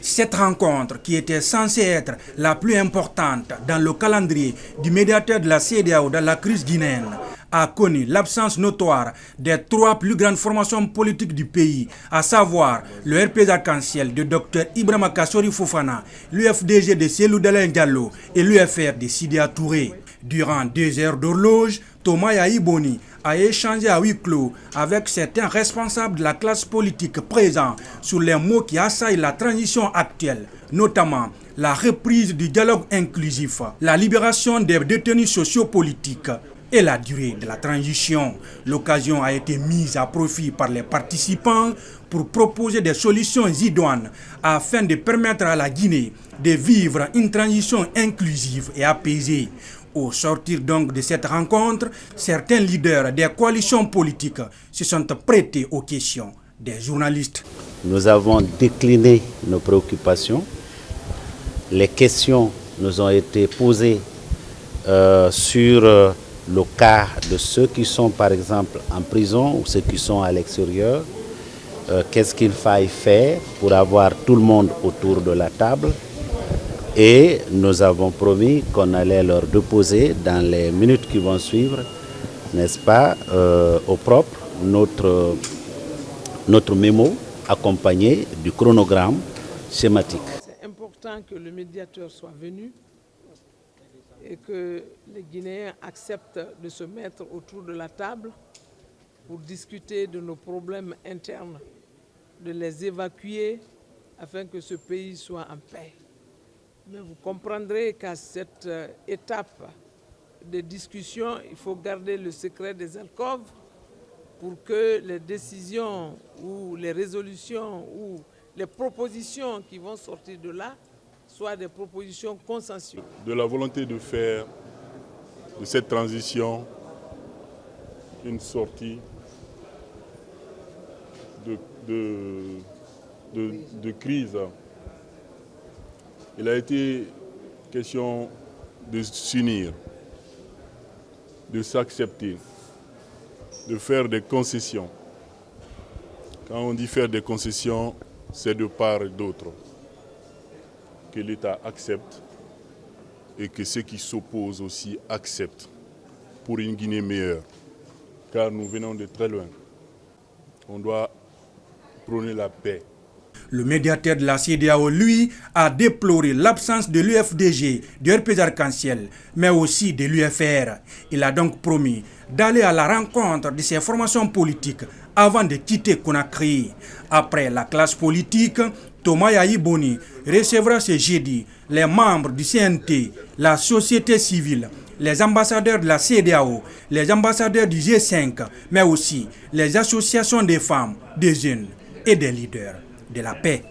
Cette rencontre, qui était censée être la plus importante dans le calendrier du médiateur de la CEDEAO dans la crise guinéenne, a connu l'absence notoire des trois plus grandes formations politiques du pays, à savoir le RPG Arc-en-Ciel de Dr Ibrahima Kassori Fofana, l'UFDG de Cellou Dalein Diallo et l'UFR de Sidya Touré. Durant 2 heures d'horloge, Thomas Yahi Boni a échangé à huis clos avec certains responsables de la classe politique présents sur les mots qui assaillent la transition actuelle, notamment la reprise du dialogue inclusif, la libération des détenus sociopolitiques et la durée de la transition. L'occasion a été mise à profit par les participants pour proposer des solutions idoines afin de permettre à la Guinée de vivre une transition inclusive et apaisée. Au sortir donc de cette rencontre, certains leaders des coalitions politiques se sont prêtés aux questions des journalistes. Nous avons décliné nos préoccupations. Les questions nous ont été posées sur le cas de ceux qui sont par exemple en prison ou ceux qui sont à l'extérieur. Qu'est-ce qu'il faille faire pour avoir tout le monde autour de la table? Et nous avons promis qu'on allait leur déposer dans les minutes qui vont suivre, n'est-ce pas, au propre, notre mémo accompagné du chronogramme schématique. C'est important que le médiateur soit venu et que les Guinéens acceptent de se mettre autour de la table pour discuter de nos problèmes internes, de les évacuer afin que ce pays soit en paix. Mais vous comprendrez qu'à cette étape de discussion, il faut garder le secret des alcôves pour que les décisions ou les résolutions ou les propositions qui vont sortir de là soient des propositions consensuelles. De la volonté de faire de cette transition une sortie de crise. Il a été question de s'unir, de s'accepter, de faire des concessions. Quand on dit faire des concessions, c'est de part et d'autre. Que l'État accepte et que ceux qui s'opposent aussi acceptent pour une Guinée meilleure. Car nous venons de très loin. On doit prôner la paix. Le médiateur de la CEDEAO, lui, a déploré l'absence de l'UFDG, du RPG Arc-en-Ciel, mais aussi de l'UFR. Il a donc promis d'aller à la rencontre de ces formations politiques avant de quitter Conakry. Après la classe politique, Thomas Yahi Boni recevra ce jeudi les membres du CNT, la société civile, les ambassadeurs de la CEDEAO, les ambassadeurs du G5, mais aussi les associations des femmes, des jeunes et des leaders de la paix.